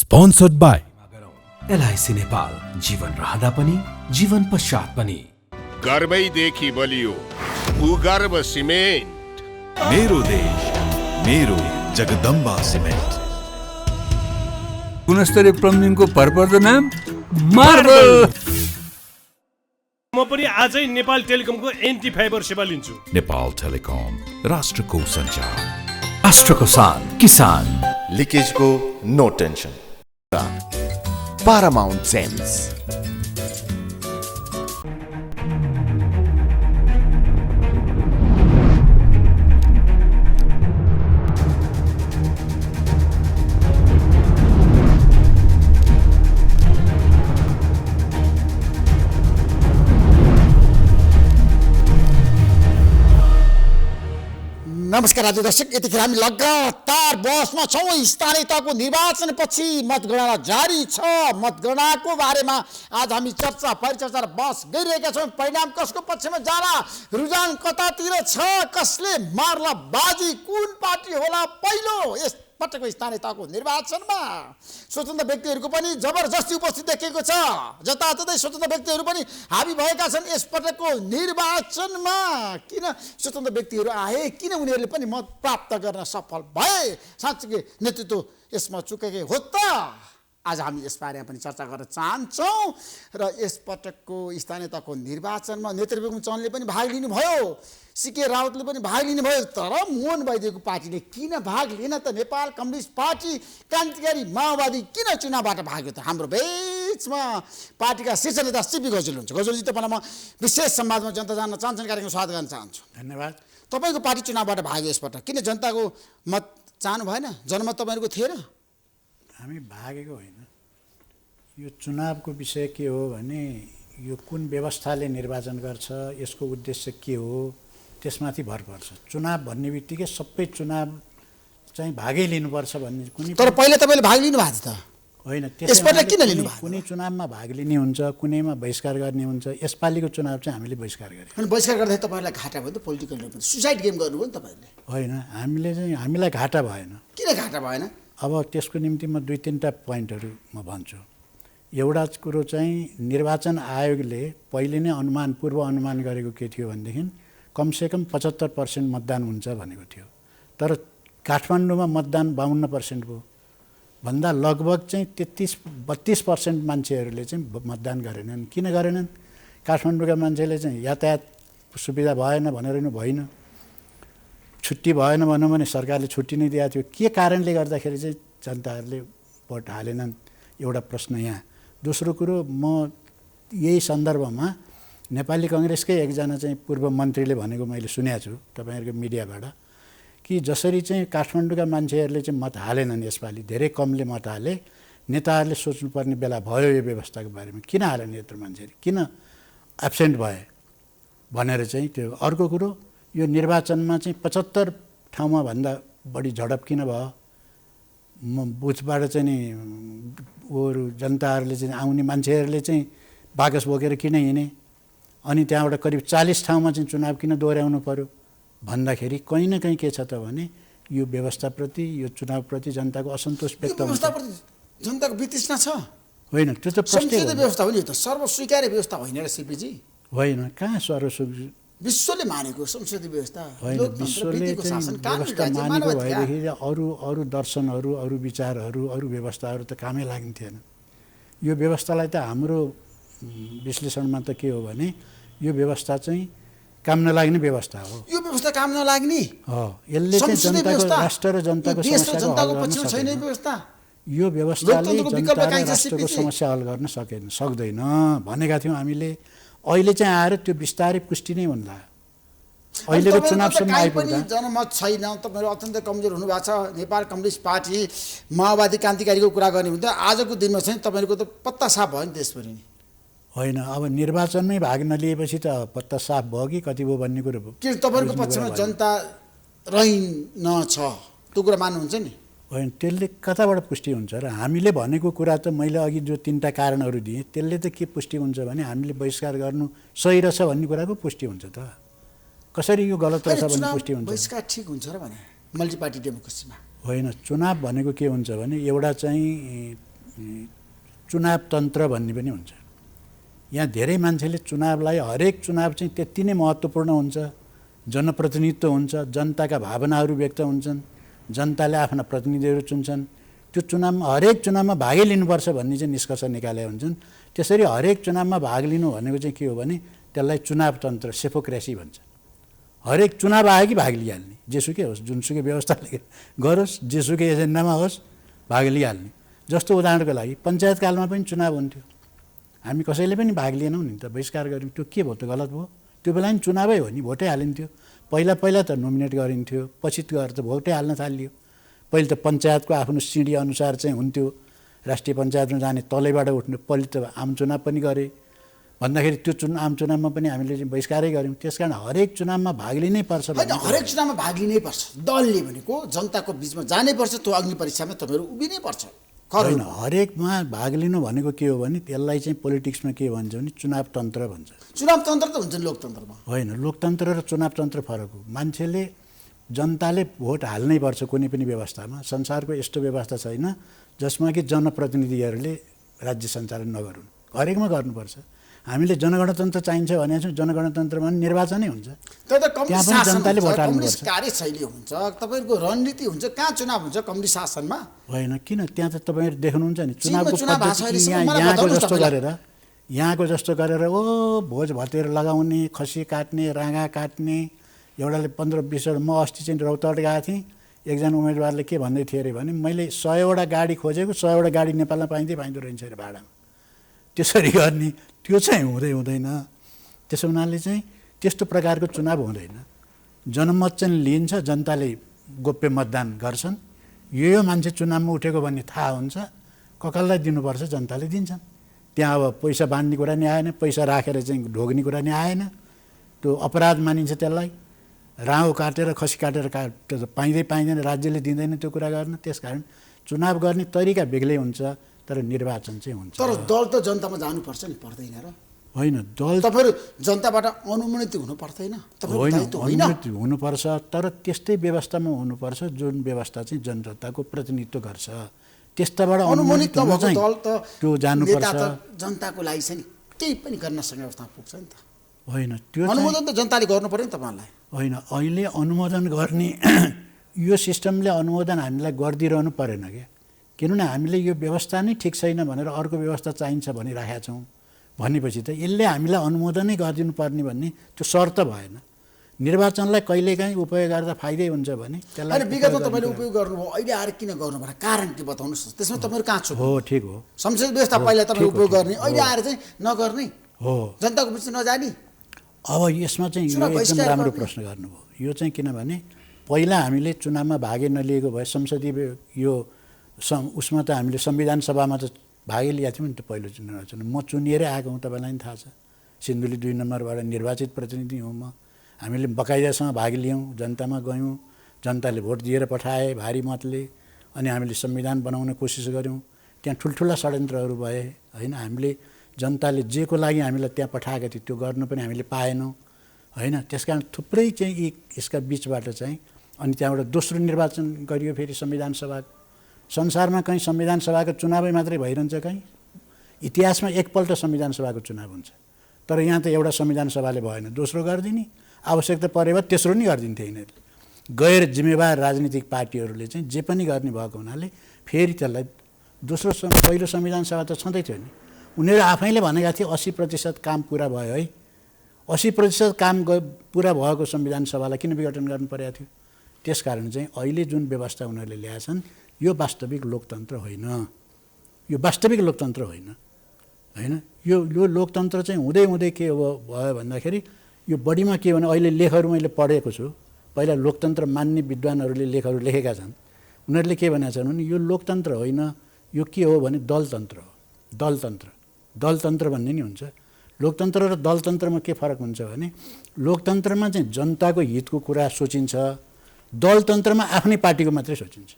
Sponsored by LIC Nepal, जीवन रहँदा पनि जीवन पश्चात पनि। गर्वैदेखि बलियो भूगर्भ सिमेन्ट। मेरो देश मेरो जगदम्बा सिमेन्ट। गुणस्तरीय प्लम्बिङको भरपर्दो नाम मार्बल। म पनि आजै नेपाल टेलिकमको एन्टी फाइबर सेवा लिन्छु। नेपाल टेलिकम, राष्ट्रको सञ्चार, राष्ट्रको शान, किसान। लिकेजको नो टेन्सन। Paramount Gems। नमस्कार राज्य दर्शक, यतिखेर हामी लगातार बहसमा छौँ। स्थानीय तहको निर्वाचनपछि मतगणना जारी छ। मतगणनाको बारेमा आज हामी चर्चा परिचर्चा र बहस गरिरहेका छौँ। परिणाम कसको पक्षमा जाला, रुझान कतातिर छ, कसले मार्ला बाजी, कुन पार्टी होला पहिलो यस पटकको स्थानीय तहको निर्वाचनमा। स्वतन्त्र व्यक्तिहरूको पनि जबरजस्ती उपस्थित देखिएको छ। जताततै स्वतन्त्र व्यक्तिहरू पनि हाबी भएका छन् यस पटकको निर्वाचनमा। किन स्वतन्त्र व्यक्तिहरू आए, किन उनीहरूले पनि मत प्राप्त गर्न सफल भए, साँच्चै नेतृत्व यसमा चुकेकै हो त? आज हामी यसबारेमा पनि चर्चा गर्न चाहन्छौँ। र यस पटकको स्थानीय तहको निर्वाचनमा नेत्री बेगम चन्दले पनि भाग लिनुभयो, सीके रावतले पनि भाग लिनुभयो। तर मोहन वैद्यको पार्टीले किन भाग लिन त? नेपाल कम्युनिस्ट पार्टी, क्रान्तिकारी माओवादी किन चुनावबाट भाग्यो त? हाम्रो बिचमा पार्टीका शीर्ष नेता सिपी गजल हुन्छ। गजलजी, तपाईँलाई म विशेष संवादमा जनता जान्न चाहन्छन् कार्यक्रम स्वागत गर्न चाहन्छु। धन्यवाद। तपाईँको पार्टी चुनावबाट भाग्यो यसपटक, किन जनताको मत चाहनु भएन? जनमत तपाईँहरूको थिएन? हामी भागेको होइन। यो चुनावको विषय के हो भने यो कुन व्यवस्थाले निर्वाचन गर्छ, यसको उद्देश्य के हो, त्यसमाथि भर पर्छ। चुनाव भन्ने बित्तिकै सबै चुनाव चाहिँ भागै लिनुपर्छ भन्ने कुनै। तर पहिला तपाईँले भाग लिनु भएको थियो त? होइन। यसपटक किन लिनु भएको? कुनै चुनावमा भाग लिने हुन्छ, कुनैमा बहिष्कार गर्ने हुन्छ। यसपालिको चुनाव चाहिँ हामीले बहिष्कार गऱ्यौँ। अनि बहिष्कार गर्दा तपाईँलाई घाटा भयो त? पोलिटिकल सुसाइड गेम गर्नुभयो नि तपाईँले? होइन, हामीलाई घाटा भएन। किन घाटा भएन? अब त्यसको निम्ति म 2-3टा पोइन्टहरू म भन्छु। एउटा कुरो चाहिँ निर्वाचन आयोगले पहिले नै पूर्व अनुमान गरेको के थियो भनेदेखि कमसेकम 75% मतदान हुन्छ भनेको थियो। तर काठमाडौँमा मतदान 52% भयो भन्दा लगभग चाहिँ 33-32% मान्छेहरूले चाहिँ मतदान गरेनन्। किन गरेनन्? काठमाडौँका मान्छेले चाहिँ यातायात सुविधा भएन भनेर भएन, छुट्टी भएन भनौँ भने सरकारले छुट्टी नै दिएको थियो। के कारणले गर्दाखेरि चाहिँ जनताहरूले भोट हालेनन्, एउटा प्रश्न यहाँ। दोस्रो कुरो, म यही सन्दर्भमा नेपाली कङ्ग्रेसकै एकजना चाहिँ पूर्व मन्त्रीले भनेको मैले सुनेको छु तपाईँहरूको मिडियाबाट, कि जसरी चाहिँ काठमाडौँका मान्छेहरूले चाहिँ मत हालेनन् यसपालि, धेरै कमले मत हाले, नेताहरूले सोच्नुपर्ने बेला भयो यो व्यवस्थाको बारेमा। किन हालेन यत्रो मान्छेले, किन एब्सेन्ट भए भनेर चाहिँ त्यो। अर्को कुरो, यो निर्वाचनमा चाहिँ 75 ठाउँमा भन्दा बढी झडप किन भयो? म बुथबाट चाहिँ नि अरू जनताहरूले चाहिँ आउने मान्छेहरूले चाहिँ बाकस बोकेर किन हिँडे, अनि त्यहाँबाट करिब 40 ठाउँमा चाहिँ चुनाव किन दोहोऱ्याउनु पर्यो भन्दाखेरि कहीँ न कहीँ के छ त भने यो व्यवस्थाप्रति, यो चुनावप्रति जनताको असन्तोष व्यक्त हुन्छ। जनताको वितृष्णा छ? होइन, त्यो त संसदीय व्यवस्था हो नि, त सर्वस्वीकार्य व्यवस्था होइन र सिपीजी? होइन, कहाँ सर्वस्वीकार्य? विश्वले मानेको संसदीय व्यवस्था होइन। विश्वले चाहिँ व्यवस्था मानेको भएदेखि अरू दर्शनहरू, अरू विचारहरू, अरू व्यवस्थाहरू त कामै लाग्ने थिएन। यो व्यवस्थालाई त हाम्रो विश्लेषणमा त के हो भने यो व्यवस्था चाहिँ काम नलाग्ने व्यवस्था हो। यो व्यवस्था काम नलाग्ने हो। यसले चाहिँ जनताको, राष्ट्र र जनताको समस्याको हल गर्न छैन। व्यवस्था, यो व्यवस्थाले जनता र राष्ट्रको समस्या हल गर्न सक्दैन भनेका थियौँ हामीले। अहिले चाहिँ आएर त्यो बिस्तारै पुष्टि नै हुँदा अहिलेको चुनावसम्म आइपुग्दा जनमत छैन। तपाईँहरू अत्यन्त कमजोर हुनुभएको छ। नेपाल कम्युनिस्ट पार्टी, माओवादी, क्रान्तिकारीको कुरा गर्ने हुँदा आजको दिनमा चाहिँ तपाईँहरूको त पत्ता साफ भयो नि देशभरि नै। होइन, अब निर्वाचनमै भाग नलिएपछि त पत्ता साफ भयो कि कति भयो भन्ने कुरो भयो। के तपाईँहरूको पक्षमा जनता रहेन छ, त्यो कुरा मान्नुहुन्छ नि? होइन, त्यसले कताबाट पुष्टि हुन्छ र? हामीले भनेको कुरा त मैले अघि जो 3टा कारणहरू दिएँ त्यसले त के पुष्टि हुन्छ भने हामीले बहिष्कार गर्नु सही रहेछ भन्ने कुराको पुष्टि हुन्छ त। कसरी यो गलत रहेछ भन्ने पुष्टि हुन्छ? बहिष्कार ठिक हुन्छ र भने मल्टिपार्टी डेमोक्रेसीमा? होइन, चुनाव भनेको के हुन्छ भने एउटा चाहिँ चुनाव तन्त्र भन्ने पनि हुन्छ। यहाँ धेरै मान्छेले चुनावलाई हरेक चुनाव चाहिँ त्यति नै महत्त्वपूर्ण हुन्छ, जनप्रतिनिधित्व हुन्छ, जनताका भावनाहरू व्यक्त हुन्छन्, जनताले आफ्ना प्रतिनिधिहरू चुन्छन्, त्यो चुनावमा हरेक चुनावमा भागै लिनुपर्छ भन्ने चाहिँ निष्कर्ष निकाले हुन्छन्। त्यसरी हरेक चुनावमा भाग लिनु भनेको चाहिँ के हो भने त्यसलाई चुनाव तन्त्र सेफोक्रेसी भन्छ। हरेक चुनाव आयो कि भाग लिइहाल्ने, जेसुकै होस्, जुनसुकै व्यवस्थाले गरोस्, जेसुकै एजेन्डामा होस्, भाग लिइहाल्ने। जस्तो उदाहरणको लागि पञ्चायतकालमा पनि चुनाव हुन्थ्यो, हामी कसैले पनि भाग लिएनौँ नि त, बहिष्कार गऱ्यौँ। त्यो के भयो त, गलत भयो? त्यो बेला नि चुनावै हो नि, भोटै हालिन्थ्यो। पहिला त नोमिनेट गरिन्थ्यो, पछि गएर त भोटै हाल्न थालियो। पहिले त पञ्चायतको आफ्नो सिँढी अनुसार चाहिँ हुन्थ्यो, राष्ट्रिय पञ्चायतमा जाने तलैबाट उठ्ने। पहिले त आम चुनाव पनि गरे भन्दाखेरि त्यो आम चुनावमा पनि हामीले चाहिँ बहिष्कारै गऱ्यौँ। त्यस कारण हरेक चुनावमा भाग लिनै पर्छ। होइन, हरेक चुनावमा भाग लिनै पर्छ, दलले भनेको जनताको बिचमा जानै पर्छ, त्यो अग्नि परीक्षामा तपाईँहरू उभिनै पर्छ। होइन, हरेकमा भाग लिनु भनेको के हो भने त्यसलाई चाहिँ पोलिटिक्समा के भन्छ भने चुनाव तन्त्र भन्छ। चुनाव तन्त्र त हुन्छ लोकतन्त्रमा। होइन, लोकतन्त्र र चुनाव तन्त्र फरक हो। मान्छेले जनताले भोट हाल्नै पर्छ कुनै पनि व्यवस्थामा। संसारको यस्तो व्यवस्था छैन जसमा कि जनप्रतिनिधिहरूले राज्य सञ्चालन नगरून्, हरेकमा गर्नुपर्छ। हामीले जनगणतन्त्र चाहिन्छ भनेको छौँ, जनगणतन्त्रमा निर्वाचनै हुन्छ, त्यहाँ पनि जनताले भोट हाल्नुपर्छ। कार्यशैली हुन्छ, तपाईँहरूको रणनीति हुन्छ, कहाँ चुनाव हुन्छ कम्युनिस्ट शासनमा? होइन, किन? त्यहाँ त तपाईँहरू देख्नुहुन्छ नि चुनावको पद्धति यहाँको जस्तो गरेर ओ भोज भतेर लगाउने, खसी काट्ने, राँगा काट्ने, एउटाले 15-20 म अस्ति चाहिँ रौतहट गएको थिएँ, एकजना उम्मेदवारले के भन्दै थियो अरे भने मैले 100वटा गाडी खोजेको, 100वटा गाडी नेपालमा पाइँदो रहेछ अरे भाडामा। त्यसरी गर्ने त्यो चाहिँ हुँदैन। त्यसो हुनाले चाहिँ त्यस्तो प्रकारको चुनाव हुँदैन। जनमत चाहिँ लिइन्छ, जनताले गोप्य मतदान गर्छन्। यो मान्छे चुनावमा उठेको भन्ने थाहा हुन्छ, ककाललाई दिनुपर्छ, जनताले दिन्छन्। त्यहाँ अब पैसा बाँड्ने कुरा नि आएन, पैसा राखेर चाहिँ ढोग्ने कुरा नि आएन। त्यो अपराध मानिन्छ त्यसलाई। राँगो काटेर खसी काटेर पाइँदैन, राज्यले दिँदैन त्यो कुरा गर्न। त्यसकारण चुनाव गर्ने तरिका बेग्लै हुन्छ, तर निर्वाचन चाहिँ हुन्छ। तर दल त जनतामा जानुपर्छ नि, पर्दैन र? होइन, दल तपाईँहरू जनताबाट अनुमोदित हुनु पर्दैन? अनुमति हुनुपर्छ, तर त्यस्तै व्यवस्थामा हुनुपर्छ जुन व्यवस्था चाहिँ जनताको प्रतिनिधित्व गर्छ। त्यस्ताबाट अनुमोदित नभएको दल त त्यो जानुपर्छ। जनताको लागि चाहिँ केही पनि गर्न सक्ने अवस्थामा पुग्छ नि त। होइन, त्यो अनुमोदन त जनताले गर्नु पर्यो नि तपाईँलाई। होइन, अहिले अनुमोदन गर्ने यो सिस्टमले अनुमोदन हामीलाई गरिदिइरहनु परेन क्या। किनभने हामीले यो व्यवस्था नै ठिक छैन भनेर अर्को व्यवस्था चाहिन्छ भनिराखेका छौँ भनेपछि त यसले हामीलाई अनुमोदनै गरिदिनु पर्ने भन्ने त्यो शर्त भएन। निर्वाचनलाई कहिलेकाहीँ उपयोग गर्दा फाइदै हुन्छ भने त्यसलाई विगतमा तपाईँले उपयोग गर्नुभयो, अहिले आएर किन गर्नु पर्यो? कारण के बताउनुहोस्? त्यसमा तपाईँहरू कहाँ छु? हो, ठिक हो। संसद व्यवस्था पहिला तपाईँ उपयोग गर्ने, अहिले आएर चाहिँ नगर्ने, हो, जनताको बिच नजाने। अब यसमा चाहिँ यो एकदम राम्रो प्रश्न गर्नुभयो। यो चाहिँ किनभने पहिला हामीले चुनावमा भागै नलिएको भए संसदीय यो उसमा त हामीले संविधान सभामा त भागै लिएको थियौँ नि त पहिलो निर्वाचन। म चुनिएरै आएको हुँ, तपाईँलाई पनि थाहा छ। सिन्धुली 2 नम्बरबाट निर्वाचित प्रतिनिधि हुँ म। हामीले बकाइदासँग भाग लियौँ, जनतामा गयौँ, जनताले भोट दिएर पठाए भारी मतले, अनि हामीले संविधान बनाउने कोसिस गऱ्यौँ। त्यहाँ ठुल्ठुला षड्यन्त्रहरू भए, होइन? हामीले जनताले जेको लागि हामीलाई त्यहाँ पठाएको थियो त्यो गर्न पनि हामीले पाएनौँ, होइन? त्यस कारण थुप्रै चाहिँ यसका बिचबाट चाहिँ अनि त्यहाँबाट दोस्रो निर्वाचन गरियो फेरि संविधान सभा। संसारमा कहीँ संविधान सभाको चुनावै मात्रै भइरहन्छ, कहीँ इतिहासमा एकपल्ट संविधान सभाको चुनाव हुन्छ। तर यहाँ त एउटा संविधान सभाले भएन, दोस्रो गरिदिने, आवश्यकता परे भए तेस्रो नि गरिदिन्थे। यिनीहरूले गैर जिम्मेवार राजनीतिक पार्टीहरूले चाहिँ जे पनि गर्ने भएको हुनाले फेरि त्यसलाई दोस्रो पहिलो संविधान सभा त छँदै थियो नि। उनीहरू आफैले भनेका थिए 80% काम पुरा भयो है, 80% काम पुरा भएको संविधान सभालाई किन विघटन गर्नु परेको थियो? त्यसकारण चाहिँ अहिले जुन व्यवस्था उनीहरूले ल्याएछन् यो वास्तविक लोकतन्त्र होइन, यो वास्तविक लोकतन्त्र होइन, होइन? यो लोकतन्त्र चाहिँ हुँदै के भयो भन्दाखेरि यो बढीमा के भने अहिले लेखहरू मैले पढेको छु, पहिला लोकतन्त्र मान्ने विद्वानहरूले लेखहरू लेखेका छन्। उनीहरूले के भनेका छन् भने यो लोकतन्त्र होइन, यो के हो भने दलतन्त्र हो। दलतन्त्र भन्ने नि हुन्छ। लोकतन्त्र र दलतन्त्रमा के फरक हुन्छ भने लोकतन्त्रमा चाहिँ जनताको हितको कुरा सोचिन्छ, दलतन्त्रमा आफ्नै पार्टीको मात्रै सोचिन्छ,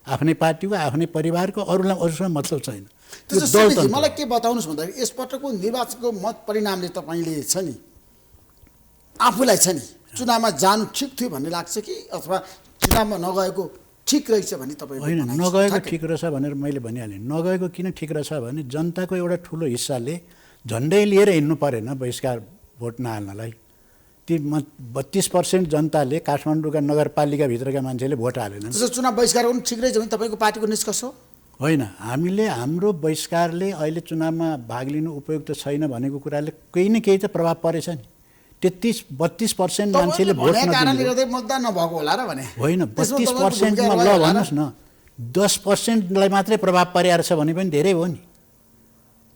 आफ्नै पार्टीको, आफ्नै परिवारको, अरूसँग मतलब छैन। मलाई के बताउनुहोस् भन्दाखेरि यसपटकको निर्वाचनको मत परिणामले तपाईँले छ नि आफूलाई छ नि चुनावमा जानु ठिक थियो भन्ने लाग्छ कि अथवा चुनावमा नगएको ठिक रहेछ भने तपाईँको होइन भनाइ छ? नगएको ठ्याक्कै। ठिक रहेछ भनेर मैले भनिहालेँ। नगएको किन ठिक रहेछ भने जनताको एउटा ठुलो हिस्साले झन्डै लिएर हिँड्नु परेन बहिष्कार भोट नहाल्नलाई। ती 32% जनताले काठमाडौँका नगरपालिकाभित्रका मान्छेले भोट हालेनन्। त्यसो चुनाव बहिष्कार गर्नु ठिक रहेछ भने तपाईँको पार्टीको निष्कर्ष हो? होइन, हाम्रो बहिष्कारले अहिले चुनावमा भाग लिनु उपयुक्त छैन भनेको कुराले केही न केही त प्रभाव परेछ नि। 32% मान्छेले भोट भनेको कारणले नदिनु गर्दै मतदान नभएको होला र भने होइन। त्यसमा तपाईँको 32%मा भूमिका ल रह्यो होला र? भन्नुहोस् न, 10%लाई मात्रै प्रभाव परिरहेको छ भने पनि धेरै हो नि।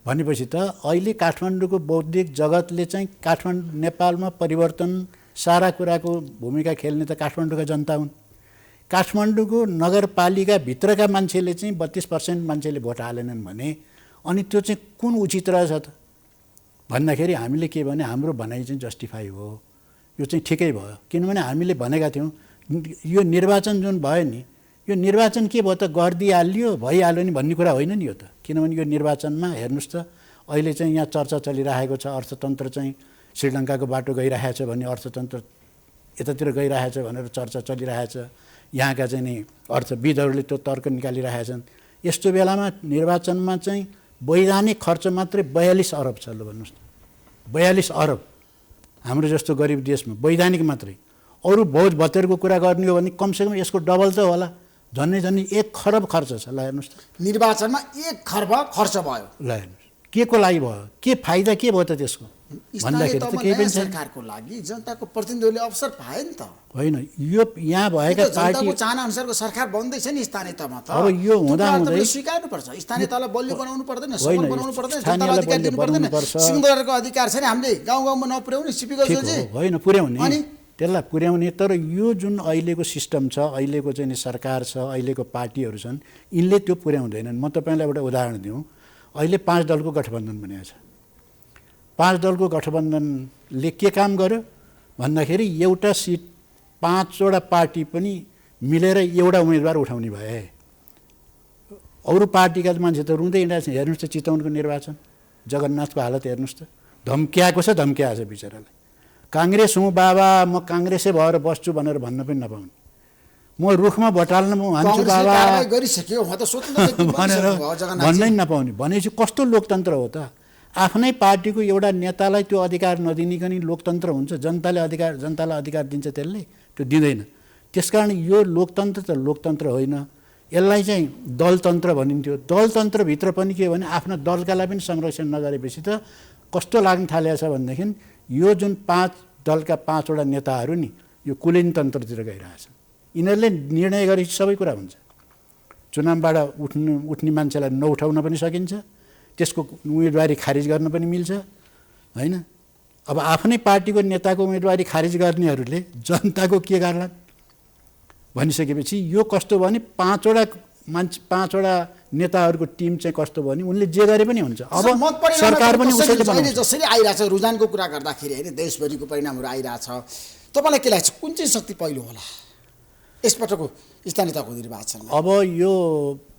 भनेपछि त अहिले काठमाडौँको बौद्धिक जगतले चाहिँ नेपालमा परिवर्तन सारा कुराको भूमिका खेल्ने त काठमाडौँका जनता हुन्। काठमाडौँको नगरपालिकाभित्रका मान्छेले चाहिँ 32% मान्छेले भोट हालेनन् भने अनि त्यो चाहिँ कुन उचित रहेछ त भन्दाखेरि हामीले के भने हाम्रो भनाइ चाहिँ जस्टिफाई हो, यो चाहिँ ठिकै भयो। किनभने हामीले भनेका थियौँ यो निर्वाचन जुन भयो नि, यो निर्वाचन के भयो त गरिदिइहाल्यो भइहाल्यो नि भन्ने कुरा होइन नि यो त। किनभने यो निर्वाचनमा हेर्नुहोस् त अहिले चाहिँ यहाँ चर्चा चलिरहेको छ अर्थतन्त्र चाहिँ श्रीलङ्काको बाटो गइरहेछ भने अर्थतन्त्र यतातिर गइरहेछ भनेर चर्चा चलिरहेछ। यहाँका चाहिँ नि अर्थविदहरूले त्यो तर्क निकालिरहेछन्। यस्तो बेलामा निर्वाचनमा चाहिँ वैधानिक खर्च मात्रै 42 अरब छ। ल भन्नुहोस् न, 42 अरब हाम्रो जस्तो गरिब देशमा वैधानिक मात्रै। अरू भोज भतेरको कुरा गर्ने हो भने कमसेकम यसको डबल त होला, झन्डै 1 खरब खर्च छ। ल हेर्नुहोस् त, निर्वाचनमा 1 खर्ब खर्च भयो। ल हेर्नुहोस् के को लागि भयो, के फाइदा के भयो त त्यसको भन्दाखेरि त केही पनि छैन। सरकारको लागि जनताको प्रतिनिधिहरूले अवसर पाए नि त। होइन, यो यहाँ भएका पार्टी जनताको चाहना अनुसारको सरकार बन्दैछ नि स्थानीय तहमा त। अब यो हुँदाहुँदै स्वीकार्नुपर्छ। स्थानीय तहलाई बलियो बनाउनु पर्दैन, होइन, सबल बनाउनु पर्दैन, जनतालाई स्थानीयलाई अधिकार बलियो दिनु पर्दैन। बनाउनुपर्छ। सिंहदरबारको अधिकार छ नि हामीले गाउँ गाउँमा नपुर्याउने सिपिकल ठिक जोजी। हो, होइन पुर्याउने, अनि त्यसलाई पुर्याउने। तर यो जुन अहिलेको सिस्टम छ, अहिलेको चाहिँ सरकार छ, अहिलेको पार्टीहरू छन्, यिनले त्यो पुर्याउँदैनन्। म तपाईँलाई एउटा उदाहरण दिउँ। अहिले 5 दलको गठबन्धन बनेको छ। 5 दलको गठबन्धनले के काम गर्यो भन्दाखेरि एउटा सिट 5वटा पार्टी पनि मिलेर एउटा उम्मेदवार उठाउने भए। अरू पार्टीका मान्छे त रुँदै हिँडेको छ। हेर्नुहोस् त चितवनको निर्वाचन, जगन्नाथको हालत हेर्नुहोस् त, धम्क्याएको छ बिचरालाई। काङ्ग्रेस हुँ बाबा, म काङ्ग्रेसै भएर बस्छु भनेर भन्न पनि नपाउने। म रुखमा भोटाल्न म हान्छु कांग्रेसले बाबा कारबाही गरिसक्यो, उहाँ त स्वतन्त्र व्यक्ति भनेर बनिसक्नु भयो जगन्नाथजी। भन्नै नपाउने। भनेपछि कस्तो लोकतन्त्र हो त? आफ्नै पार्टीको एउटा नेतालाई त्यो अधिकार नदिनिकन लोकतन्त्र हुन्छ? जनतालाई अधिकार दिन्छ त्यसले? त्यो दिँदैन। त्यसकारण यो लोकतन्त्र त लोकतन्त्र होइन, यसलाई चाहिँ दलतन्त्र भनिन्थ्यो। दलतन्त्रभित्र पनि के भने आफ्ना दलकालाई पनि संरक्षण नगरेपछि त कस्तो लाग्न थालेको छ भनेदेखि यो जुन 5 दलका 5वटा नेताहरू नि यो कुलीनतन्त्रतिर गइरहेछन्। यिनीहरूले निर्णय गरे सबै कुरा हुन्छ। चुनावबाट उठ्ने मान्छेलाई नउठाउन पनि सकिन्छ, त्यसको उम्मेदवारी खारिज गर्न पनि मिल्छ, होइन? अब आफ्नै पार्टीको नेताको उम्मेदवारी खारिज गर्नेहरूले जनताको के गर्ला भनिसकेपछि यो कस्तो भयो भने 5वटा नेताहरूको टिम चाहिँ कस्तो भयो भने उनले जे गरे पनि हुन्छ। अब मत परिणाम सरकार पनि उसैले अहिले बनाउँछ। जसरी आइरहेछ रुझानको कुरा गर्दाखेरि होइन, देशभरिको परिणामहरू आइरहेछ, तपाईँलाई के लाग्छ कुन चाहिँ शक्ति पहिलो होला यसपटकको स्थानीय तहको निर्वाचनमा? अब यो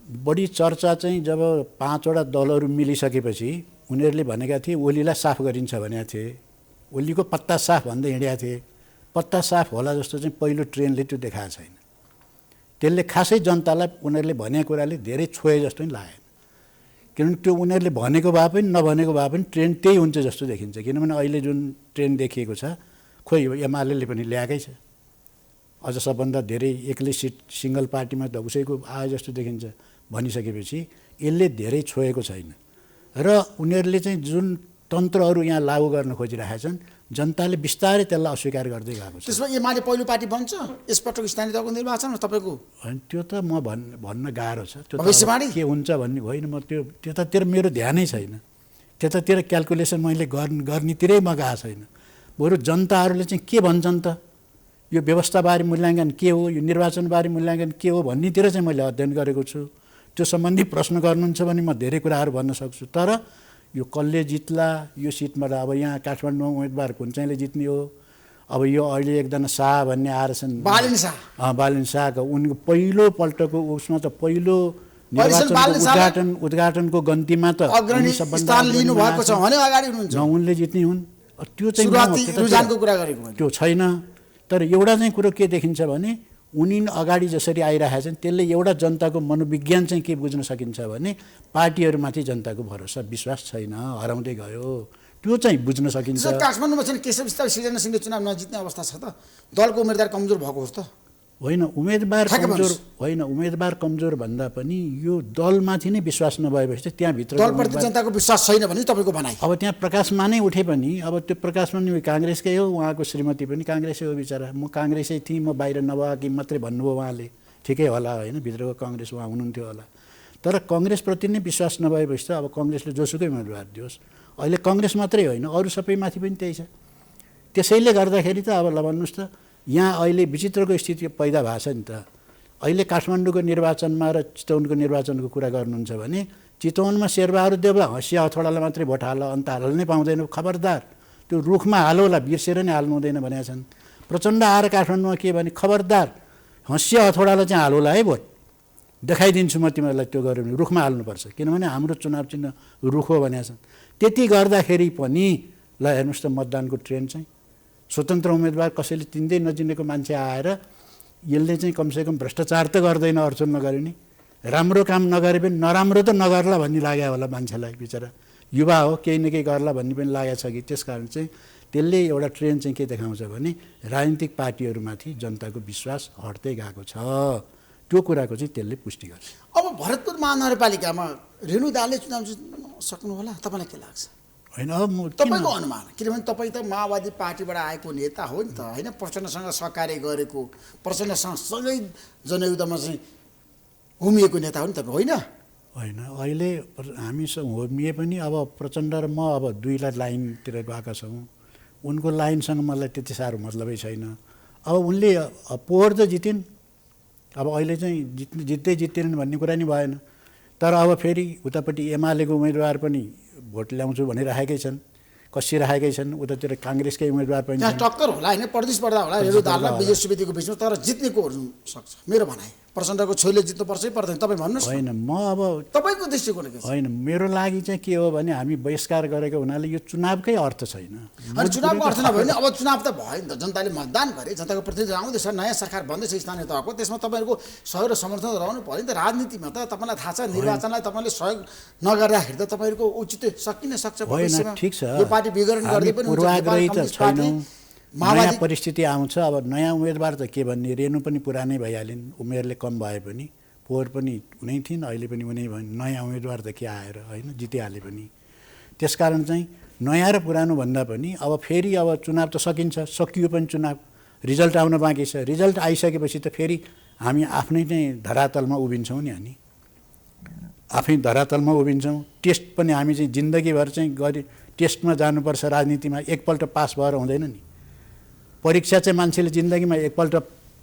बढी चर्चा चाहिँ जब 5वटा दलहरू मिलिसकेपछि उनीहरूले भनेका थिए ओलीलाई साफ गरिन्छ भनेका थिए। ओलीको पत्ता साफ भन्दै हिँडेका थिए। पत्ता साफ होला जस्तो चाहिँ पहिलो ट्रेनले त्यो देखाएको छैन। त्यसले खासै जनतालाई उनीहरूले भनेको कुराले धेरै छोए जस्तो नि लागेन। किनभने त्यो उनीहरूले भनेको भए पनि नभनेको भए पनि ट्रेन त्यही हुन्छ जस्तो देखिन्छ। किनभने अहिले जुन ट्रेन देखिएको छ खोइ एमाले पनि ल्याएकै छ। अझ सबभन्दा धेरै एक्लै सिट सिङ्गल पार्टीमा त उसैको आयो जस्तो देखिन्छ भनिसकेपछि यसले धेरै छोएको छैन। र उनीहरूले चाहिँ जुन तन्त्रहरू यहाँ लागू गर्न खोजिरहेछन् जनताले बिस्तारै त्यसलाई अस्वीकार गर्दै गएको छ। त्यसमा एमाले पहिलो पार्टी बन्छ यसपटक स्थानीय तहको निर्वाचनमा तपाईँको? होइन, त्यो त म भन्न गाह्रो छ। त्यो भविष्यवाणी के हुन्छ भन्ने होइन। म त्यतातिर मेरो ध्यानै छैन। त्यतातिर क्यालकुलेसन मैले गर्नेतिरै म गएको छैन। बरु जनताहरूले चाहिँ के भन्छन् त, यो व्यवस्थाबारे मूल्याङ्कन के हो, यो निर्वाचनबारे मूल्याङ्कन के हो भन्नेतिर चाहिँ मैले अध्ययन गरेको छु। त्यो सम्बन्धी प्रश्न गर्नुहुन्छ भने म धेरै कुराहरू भन्न सक्छु। तर यो कसले जित्ला यो सिटबाट, अब यहाँ काठमाडौँमा उम्मेदवार कुन चाहिँले जित्ने हो? अब यो अहिले एकजना शाह भन्ने आएर छन्, बालिन शाहको उनको पहिलोपल्टको उसमा त पहिलो निर्वाचनको उद्घाटनको गन्तीमा त उनले जित्ने हुन्। त्यो चाहिँ रुझानको कुरा गरेको त्यो छैन। तर एउटा चाहिँ कुरो के देखिन्छ भने उनी अगाडि जसरी आइरहेका छन् त्यसले एउटा जनताको मनोविज्ञान चाहिँ के बुझ्न सकिन्छ भने पार्टीहरूमाथि जनताको भरोसा विश्वास छैन, हराउँदै गयो, त्यो चाहिँ बुझ्न सकिन्छ। काठमाडौँमा चाहिँ केशव सिर्जना सिंहले चुनाव नजित्ने अवस्था छ त? दलको उम्मेदवार कमजोर भएको होस् त? होइन, उम्मेदवार कमजोर होइन, उम्मेदवार कमजोर भन्दा पनि यो दलमाथि नै विश्वास नभएपछि त्यहाँभित्र दलप्रति जनताको विश्वास छैन भने तपाईँको भनाइ। अब त्यहाँ प्रकाशमा नै उठे पनि अब त्यो प्रकाशमा नि काङ्ग्रेसकै हो, उहाँको श्रीमती पनि काङ्ग्रेसै हो बिचरा। म काङ्ग्रेसै थिएँ, म बाहिर नभएकी मात्रै भन्नुभयो उहाँले, ठिकै होला होइन, भित्रको काङ्ग्रेस उहाँ हुनुहुन्थ्यो होला। तर कङ्ग्रेसप्रति नै विश्वास नभएपछि त अब कङ्ग्रेसले जोसुकै उम्मेदवार दियोस्। अहिले कङ्ग्रेस मात्रै होइन, अरू सबैमाथि पनि त्यही छ। त्यसैले गर्दाखेरि त अब ल भन्नुहोस् त, यहाँ अहिले विचित्रको स्थिति पैदा भएको छ नि त। अहिले काठमाडौँको निर्वाचनमा र चितवनको निर्वाचनको कुरा गर्नुहुन्छ भने चितवनमा शेरबहादुर देउवा हँसिया हथौडालाई मात्रै भोट हाल, अन्त हाल्नै पाउँदैन, खबरदार त्यो रुखमा हालोला, बिर्सेर नै हाल्नु हुँदैन भनेका छन्। प्रचण्ड आएर काठमाडौँमा के भने खबरदार हँसिया हथौडालाई चाहिँ हालोला है, भोट देखाइदिन्छु म तिमीहरूलाई, त्यो गऱ्यो भने रुखमा हाल्नुपर्छ, किनभने हाम्रो चुनाव चिन्ह रुख हो भनेका छन्। त्यति गर्दाखेरि पनि ल हेर्नुहोस् त मतदानको ट्रेन्ड चाहिँ स्वतन्त्र उम्मेदवार कसैले चिन्दै नचिनेको मान्छे आएर यसले चाहिँ कमसेकम भ्रष्टाचार त गर्दैन, अडचन नगरे नि, राम्रो काम नगरे पनि नराम्रो त नगर्ला भन्ने लाग्यो होला मान्छेलाई, बिचरा युवा हो, केही न केही गर्ला भन्ने पनि लागेको छ कि। त्यस कारण चाहिँ त्यसले एउटा ट्रेन्ड चाहिँ के देखाउँछ भने राजनीतिक पार्टीहरूमाथि जनताको विश्वास हट्दै गएको छ, त्यो कुराको चाहिँ त्यसले पुष्टि गर्छ। अब भरतपुर महानगरपालिकामा रेणु दाहालले चुनाव जित्न सक्नु होला तपाईँलाई के लाग्छ? होइन, अब म तपाईँको अनुमान, किनभने तपाईँ त माओवादी पार्टीबाट आएको नेता हो नि त होइन, प्रचण्डसँग सहकार्य गरेको, प्रचण्डसँग सँगै जनयुद्धमा चाहिँ होमिएको नेता हो नि तपाईँ, होइन? होइन, अहिले हामीसँग होमिए पनि अब प्रचण्ड र म अब दुईलाई लाइनतिर गएका छौँ। उनको लाइनसँग मलाई त्यति साह्रो मतलबै छैन। अब उनले पोहोर त जितिन्, अब अहिले चाहिँ जित्दैनन् भन्ने कुरा नि भएन। तर अब फेरि उतापट्टि एमालेको उम्मेदवार पनि भोट ल्याउँछु भनिराखेकै छन्, कसिराखेकै छन्, उतातिर काङ्ग्रेसकै उम्मेदवार पनि त्यहाँ टक्कर होला होइन, प्रतिस्पर्धा होला रेणु दाहाल र विजय सुवेदीको बिचमा, तर जित्नेको सक्छ मेरो भनाइ। प्रचण्डको छोरीले जित्नुपर्छ पर्दैन, तपाईँ भन्नुहोस्। होइन, म अब तपाईँको दृष्टिकोण के छ? होइन, मेरो लागि चाहिँ के हो भने हामी बहिष्कार गरेको हुनाले यो चुनावकै अर्थ छैन। अनि चुनावको अर्थ नभयो भने अब चुनाव त भयो नि त, जनताले मतदान गरे, जनताको प्रतिनिधि आउँदैछ, नयाँ सरकार बन्दैछ स्थानीय तहको, त्यसमा तपाईँहरूको सहयोग र समर्थन रहनु पऱ्यो नि त। राजनीतिमा त तपाईँलाई थाहा छ, निर्वाचनलाई तपाईँले सहयोग नगर्दाखेरि त तपाईँहरूको औचित्य सकिन सक्छ। होइन, ठिक छ, यो पार्टी विघटन गर्दै पनि पूर्वाग्रही त छैनौँ, नयाँ परिस्थिति आउँछ। अब नयाँ उम्मेदवार त के भन्ने, रेणु पनि पुरानै भइहालिन्, उमेरले कम भए पनि, पोहोर पनि हुनै थिइन्, अहिले पनि हुनै भयो, नयाँ उम्मेदवार त के आएर होइन, जितिहाले पनि। त्यसकारण चाहिँ नयाँ र पुरानो भन्दा पनि अब फेरि अब चुनाव त सकिन्छ, सकियो पनि चुनाव, रिजल्ट आउन बाँकी छ। रिजल्ट आइसकेपछि त फेरि हामी आफ्नै चाहिँ धरातलमा उभिन्छौँ नि, हामी आफै धरातलमा उभिन्छौँ। टेस्ट पनि हामी चाहिँ जिन्दगीभर चाहिँ टेस्टमा जानुपर्छ राजनीतिमा, एकपल्ट पास भएर हुँदैन नि। परीक्षा चाहिँ मान्छेले जिन्दगीमा एकपल्ट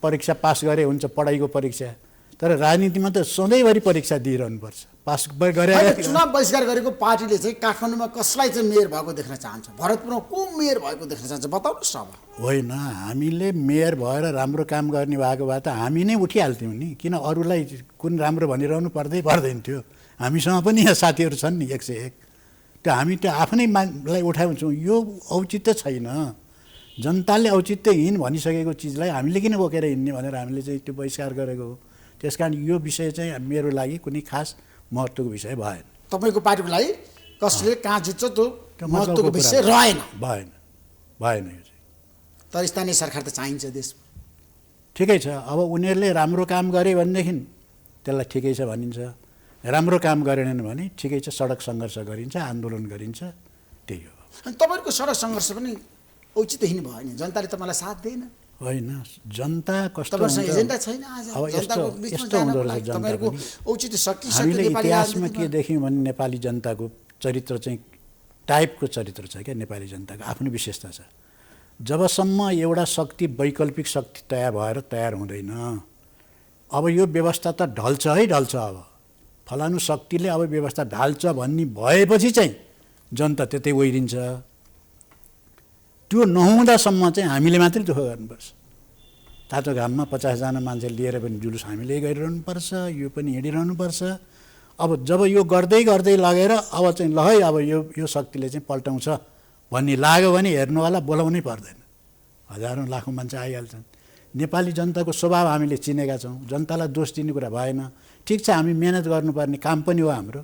परीक्षा पास गरे हुन्छ, पढाइको परीक्षा, तर राजनीतिमा त सधैँभरि परीक्षा दिइरहनुपर्छ। पास गरेर चुनाव बहिष्कार गरेको पार्टीले चाहिँ काठमाडौँमा कसलाई चाहिँ मेयर भएको देख्न चाहन्छ? भरतपुरमा को मेयर भएको देख्न चाहन्छ बताउनुहोस् अब। होइन, हामीले मेयर भएर राम्रो काम गर्ने भएको भए त हामी नै उठिहाल्थ्यौँ नि, किन अरूलाई कुन राम्रो भनिरहनु पर्दैन थियो। हामीसँग पनि यहाँ साथीहरू छन् नि 101, त्यो हामी त्यो आफ्नै मान्छेलाई उठाउँछौँ। यो औचित्य छैन, जनताले औचित्यहीन भनिसकेको चिजलाई हामीले किन बोकेर हिँड्ने भनेर हामीले चाहिँ त्यो बहिष्कार गरेको हो। त्यस कारण यो विषय चाहिँ मेरो लागि कुनै खास महत्त्वको विषय भएन। तपाईँको पार्टीको लागि कसले कहाँ जित्छ त्यो महत्त्वको विषय रहेन, भएन यो चाहिँ। तर स्थानीय सरकार त चाहिन्छ देशमा। ठिकै छ, अब उनीहरूले राम्रो काम गरे भनेदेखि त्यसलाई ठिकै छ भनिन्छ, राम्रो काम गरेनन् भने ठिकै छ, सडक सङ्घर्ष गरिन्छ, आन्दोलन गरिन्छ, त्यही हो। अनि तपाईँहरूको सडक सङ्घर्ष पनि औचित्यहीन भयो नि, जनताले तपाईँलाई साथ दिएन। होइन, जनता कस्तो एजेन्डा छैन आज, अब यस्तो हुँदो रहेछ जनताको। औचित्य सकिसक्यो। हामीले इतिहासमा के देख्यौँ भने नेपाली जनताको चरित्र चाहिँ टाइपको चरित्र छ क्या, नेपाली जनताको आफ्नो विशेषता छ। जबसम्म एउटा शक्ति वैकल्पिक शक्ति तयार हुँदैन, अब यो व्यवस्था त ढल्छ है ढल्छ, अब फलानु शक्तिले अब व्यवस्था ढाल्छ भन्ने भएपछि चाहिँ जनता त्यतै ओइरिन्छ। त्यो नहुँदासम्म चाहिँ हामीले मात्रै दुःख गर्नुपर्छ। तातो घाममा 50जना मान्छे लिएर पनि जुलुस हामीले गरिरहनुपर्छ, यो पनि हिँडिरहनुपर्छ। अब जब यो गर्दै लगेर अब चाहिँ ल है अब यो शक्तिले चाहिँ पल्टाउँछ भन्ने लाग्यो भने हेर्नु होला, बोलाउनै पर्दैन, हजारौँ लाखौँ मान्छे आइहाल्छन्। नेपाली जनताको स्वभाव हामीले चिनेका छौँ। जनतालाई दोष दिने कुरा भएन। ठिक छ, हामी मेहनत गर्नुपर्ने काम पनि हो हाम्रो।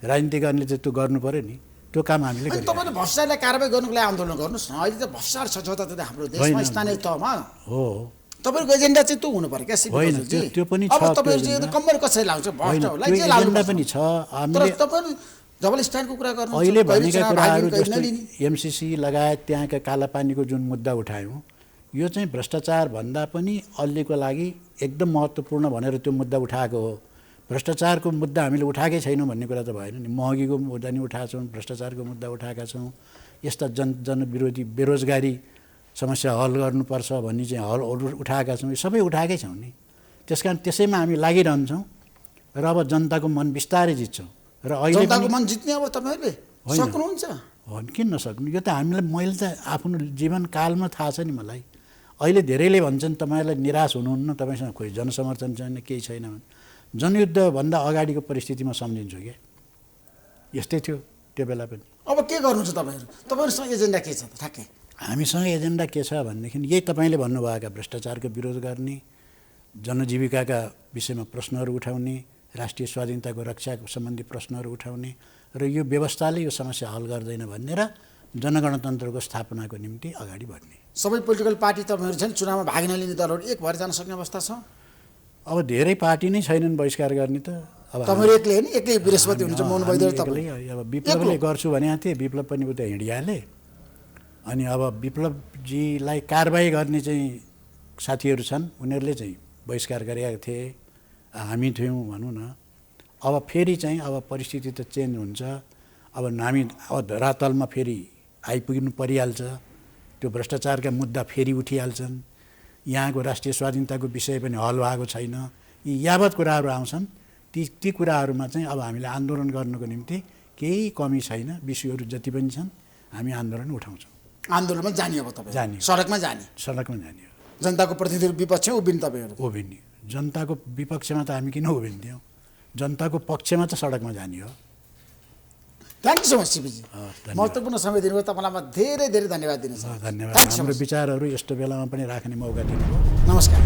राजनीति गर्ने चाहिँ त्यो गर्नु पऱ्यो नि, त्यो काम हामीले अनि तपाईँले भ्रष्टाचारलाई कारबाही गर्नुको लागि आन्दोलन गर्नुहोस् न। अहिले त भ्रष्टाचार छ जताततै हाम्रो देशमा स्थानीय तहमा। हो, तपाईँको एजेन्डा चाहिँ त्यो हुनु पर्यो क्या सिपी होइन, बहादुरजी। त्यो पनि अब छ, तपाईँहरू त्यो चाहिँ कम्मर कसरी लाउँछ भ्रष्टहरूलाई त्यो के लाउनु एजेन्डा पनि छ। तर हामीले तपाईँले डबल स्ट्यान्डको कुरा गर्नुहुन्छ। अहिले कहिले भनेका चुनाव कुराहरू भाग्ने, कहिले जस्तै नलिने। एमसिसी लगायत त्यहाँका कालापानीको जुन मुद्दा उठायौँ, यो चाहिँ भ्रष्टाचार भन्दा पनि अहिलेको लागि एकदम महत्त्वपूर्ण भनेर त्यो मुद्दा उठाएको हो। भ्रष्टाचारको मुद्दा हामीले उठाएकै छैनौँ भन्ने कुरा त भएन नि। महँगीको मुद्दा नि उठाएको छौँ, भ्रष्टाचारको मुद्दा उठाएका छौँ, यस्ता जनविरोधी बेरोजगारी समस्या हल गर्नुपर्छ भन्ने चाहिँ हल उठाएका छौँ। यो सबै उठाएकै छौँ नि। त्यस कारण त्यसैमा हामी लागिरहन्छौँ र अब जनताको मन बिस्तारै जित्छौँ। र अहिले जनताको मन जित्ने अब तपाईँहरूले सक्नुहुन्छ? हो, किन नसक्नु? यो त हामीलाई, मैले त आफ्नो जीवनकालमा थाहा छ नि मलाई। अहिले धेरैले भन्छन् तपाईँलाई निराश हुनुहुन्न, तपाईँसँग खोइ जनसमर्थन छैन, केही छैन भने। जनयुद्धभन्दा अगाडिको परिस्थिति म सम्झिन्छु क्या, यस्तै थियो त्यो बेला पनि। अब के गर्नुहुन्छ तपाईँहरू? तपाईँहरूसँग एजेन्डा के छ त ठ्याक्कै? हामीसँग एजेन्डा के छ भनेदेखि यही तपाईँले भन्नुभएका भ्रष्टाचारको विरोध गर्ने, जनजीविकाका विषयमा प्रश्नहरू उठाउने, राष्ट्रिय स्वाधीनताको रक्षाको सम्बन्धी प्रश्नहरू उठाउने र यो व्यवस्थाले यो समस्या हल गर्दैन भन्ने र जनगणतन्त्रको स्थापनाको निम्ति अगाडि बढ्ने। सबै पोलिटिकल पार्टी तपाईँहरू छन्, चुनावमा भाग नलिने दलहरू एक भएर जान सक्ने अवस्था छ? अब धेरै पार्टी नै छैनन् बहिष्कार गर्ने त। अब तपाईँहरू एक्लै होइन, एक्लै बृहस्पति हुनुहुन्छ, मोहन वैद्य तपाईँ। अब विप्लवले गर्छु भने थिएँ, विप्लव पनि उता हिँडिहाले। अनि अब विप्लवजीलाई कारबाही गर्ने चाहिँ साथीहरू छन्, उनीहरूले चाहिँ बहिष्कार गरेका थिए, हामी थियौँ भनौँ न। अब फेरि चाहिँ अब परिस्थिति त चेन्ज हुन्छ। अब हामी अब धरातलमा फेरि आइपुग्नु परिहाल्छ। त्यो भ्रष्टाचारका मुद्दा फेरि उठिहाल्छन्। यहाँको राष्ट्रिय स्वाधीनताको विषय पनि हल भएको छैन। यी यावत कुराहरू आउँछन्, ती कुराहरूमा चाहिँ अब हामीले आन्दोलन गर्नुको निम्ति केही कमी छैन। विषयहरू जति पनि छन् हामी आन्दोलन उठाउँछौँ। आन्दोलनमा जाने अब तपाईँ? जाने, सडकमा जाने? सडकमा जाने हो। जनताको प्रतिनिधिहरू विपक्ष उभिने तपाईँहरू? उभिने। जनताको विपक्षमा त हामी किन उभिन्थ्यौँ? जनताको पक्षमा त सडकमा जाने हो। थ्याङ्क यू सो मच सिपीजी। धन्यवाद। महत्त्वपूर्ण समय दिनुभयो, तपाईँलाई म धेरै धेरै धन्यवाद दिन चाहन्छु। धन्यवाद। थ्याङ्क यू सो हाम्रो मच। विचारहरू यस्तो बेलामा पनि राख्ने मौका दिनुभयो। नमस्कार।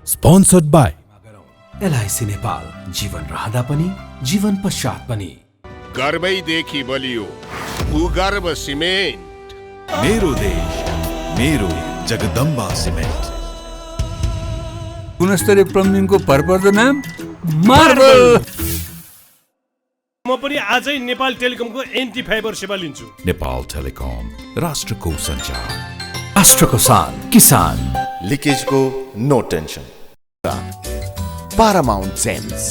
Sponsored by एलआइसी नेपाल, जीवन रहँदा पनि जीवन पश्चात पनि। गर्वैदेखि बलियो भूगर्भ सिमेन्ट। मेरो देश मेरो जगदम्बा सिमेन्ट। गुणस्तरीय प्लम्बिङको भरपर्दो नाम मार्बल। म पनि आजै नेपाल टेलिकमको एन्टी फाइबर सेवा लिन्छु। नेपाल टेलिकम, राष्ट्रको सञ्चार। राष्ट्रको शान, किसान। लिकेजको नो टेन्सन। Paramount Gems.